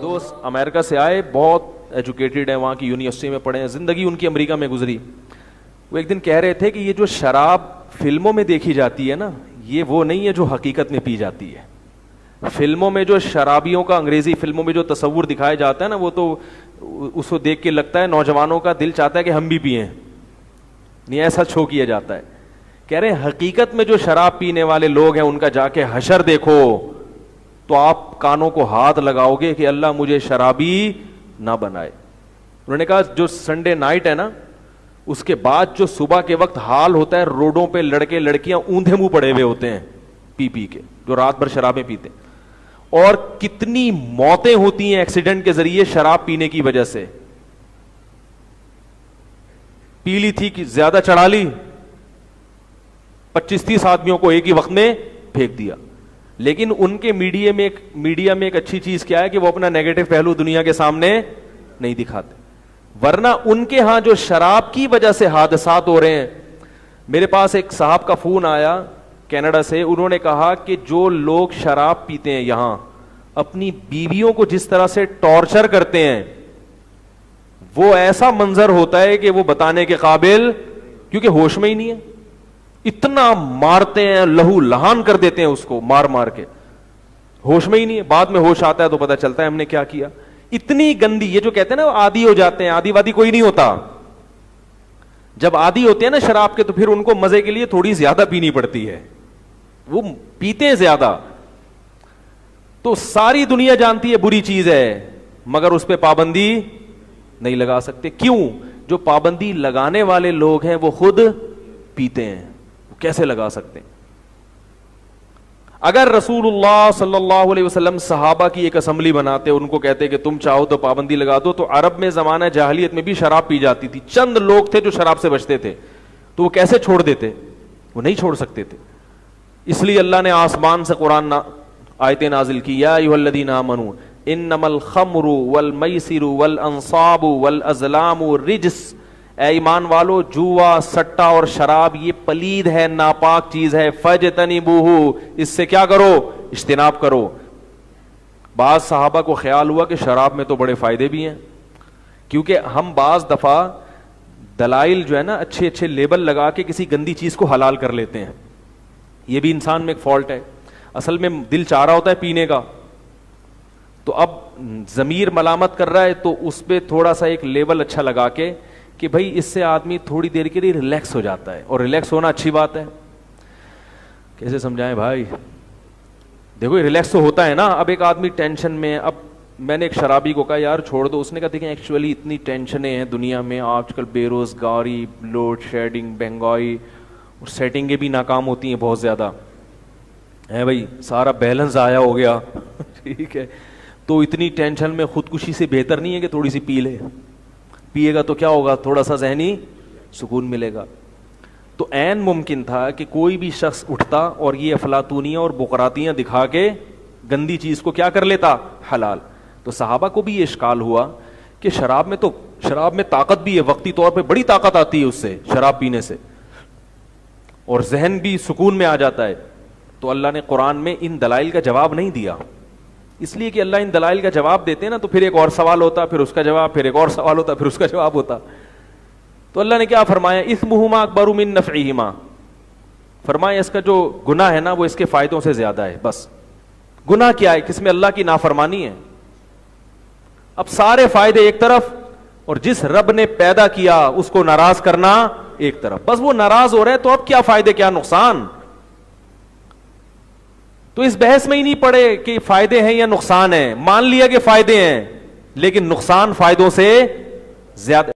دوست امریکہ سے آئے, بہت ایجوکیٹڈ ہیں, وہاں کی یونیورسٹی میں پڑھے ہیں, زندگی ان کی امریکہ میں گزری. وہ ایک دن کہہ رہے تھے کہ یہ جو شراب فلموں میں دیکھی جاتی ہے نا, یہ وہ نہیں ہے جو حقیقت میں پی جاتی ہے. فلموں میں جو شرابیوں کا, انگریزی فلموں میں جو تصور دکھایا جاتا ہے نا, وہ تو اس کو دیکھ کے لگتا ہے نوجوانوں کا دل چاہتا ہے کہ ہم بھی پئیں, نہیں ایسا شو کیا جاتا ہے. کہہ رہے ہیں حقیقت میں جو شراب پینے والے لوگ ہیں ان کا جا کے حشر دیکھو تو آپ کانوں کو ہاتھ لگاؤ گے کہ اللہ مجھے شرابی نہ بنائے. انہوں نے کہا جو سنڈے نائٹ ہے نا, اس کے بعد جو صبح کے وقت حال ہوتا ہے, روڈوں پہ لڑکے لڑکیاں اوندھے منہ پڑے ہوئے ہوتے ہیں پی پی کے, جو رات بھر شرابیں پیتے, اور کتنی موتیں ہوتی ہیں ایکسیڈنٹ کے ذریعے شراب پینے کی وجہ سے. پی لی تھی کہ زیادہ چڑھا لی, 25-30 آدمیوں کو ایک ہی وقت میں پھینک دیا. لیکن ان کے میڈیا میں ایک اچھی چیز کیا ہے کہ وہ اپنا نیگیٹو پہلو دنیا کے سامنے نہیں دکھاتے, ورنہ ان کے ہاں جو شراب کی وجہ سے حادثات ہو رہے ہیں. میرے پاس ایک صاحب کا فون آیا کینیڈا سے, انہوں نے کہا کہ جو لوگ شراب پیتے ہیں یہاں اپنی بیویوں کو جس طرح سے ٹارچر کرتے ہیں, وہ ایسا منظر ہوتا ہے کہ وہ بتانے کے قابل, کیونکہ ہوش میں ہی نہیں ہے, اتنا مارتے ہیں, لہو لہان کر دیتے ہیں اس کو مار مار کے, ہوش میں ہی نہیں ہے. بعد میں ہوش آتا ہے تو پتہ چلتا ہے ہم نے کیا کیا. اتنی گندی, یہ جو کہتے ہیں نا عادی ہو جاتے ہیں, عادی وادی کوئی نہیں ہوتا. جب عادی ہوتے ہیں نا شراب کے تو پھر ان کو مزے کے لیے تھوڑی زیادہ پینی پڑتی ہے, وہ پیتے ہیں زیادہ. تو ساری دنیا جانتی ہے بری چیز ہے, مگر اس پہ پابندی نہیں لگا سکتے. کیوں؟ جو پابندی لگانے والے لوگ ہیں وہ خود پیتے ہیں, کیسے لگا سکتے ہیں؟ اگر رسول اللہ صلی اللہ علیہ وسلم صحابہ کی ایک اسمبلی بناتے, ان کو کہتے کہ تم چاہو تو پابندی لگا دو, تو عرب میں زمانہ جاہلیت میں بھی شراب پی جاتی تھی. چند لوگ تھے جو شراب سے بچتے تھے, تو وہ کیسے چھوڑ دیتے؟ وہ نہیں چھوڑ سکتے تھے. اس لیے اللہ نے آسمان سے قرآن آیتیں نازل کی, یا ایھا الذین آمنوا انما الخمر والمیسر والانصاب والازلام رجس, اے ایمان والو جوا, سٹا اور شراب یہ پلید ہے, ناپاک چیز ہے. فاجتنبوہ, اس سے کیا کرو؟ اجتناب کرو. بعض صحابہ کو خیال ہوا کہ شراب میں تو بڑے فائدے بھی ہیں, کیونکہ ہم بعض دفعہ دلائل جو ہے نا اچھے اچھے لیبل لگا کے کسی گندی چیز کو حلال کر لیتے ہیں. یہ بھی انسان میں ایک فالٹ ہے. اصل میں دل چاہ رہا ہوتا ہے پینے کا, تو اب ضمیر ملامت کر رہا ہے تو اس پہ تھوڑا سا ایک لیبل اچھا لگا کے کہ بھائی اس سے آدمی تھوڑی دیر کے لیے ریلیکس ہو جاتا ہے, اور ریلیکس ہونا اچھی بات ہے. کیسے سمجھائیں بھائی؟ دیکھو ریلیکس تو ہوتا ہے نا. اب ایک آدمی ٹینشن میں, اب میں نے ایک شرابی کو کہا یار چھوڑ دو, اس نے کہا دیکھیں ایکچولی اتنی ٹینشنیں ہیں دنیا میں آج کل, بے روزگاری, لوڈ شیڈنگ, مہنگائی, اور سیٹنگیں بھی ناکام ہوتی ہیں بہت زیادہ ہے بھائی, سارا بیلنس ضائع ہو گیا. ٹھیک ہے, تو اتنی ٹینشن میں خودکشی سے بہتر نہیں ہے کہ تھوڑی سی پی لے. پیے گا تو کیا ہوگا؟ تھوڑا سا ذہنی سکون ملے گا. تو عین ممکن تھا کہ کوئی بھی شخص اٹھتا اور یہ افلاطونیاں اور بقراتیاں دکھا کے گندی چیز کو کیا کر لیتا؟ حلال. تو صحابہ کو بھی یہ اشکال ہوا کہ شراب میں طاقت بھی ہے, وقتی طور پہ بڑی طاقت آتی ہے اس سے, شراب پینے سے, اور ذہن بھی سکون میں آ جاتا ہے. تو اللہ نے قرآن میں ان دلائل کا جواب نہیں دیا, اس لیے کہ اللہ ان دلائل کا جواب دیتے ہیں نا تو پھر ایک اور سوال ہوتا, پھر اس کا جواب, پھر ایک اور سوال ہوتا, پھر اس کا جواب ہوتا. تو اللہ نے کیا فرمایا؟ اثمہما اکبر من نفعہما, فرمایا اس کا جو گناہ ہے نا وہ اس کے فائدوں سے زیادہ ہے. بس گناہ کیا ہے؟ کس میں اللہ کی نافرمانی ہے. اب سارے فائدے ایک طرف, اور جس رب نے پیدا کیا اس کو ناراض کرنا ایک طرف. بس وہ ناراض ہو رہے ہیں تو اب کیا فائدے کیا نقصان؟ تو اس بحث میں ہی نہیں پڑے کہ فائدے ہیں یا نقصان ہیں. مان لیا کہ فائدے ہیں لیکن نقصان فائدوں سے زیادہ.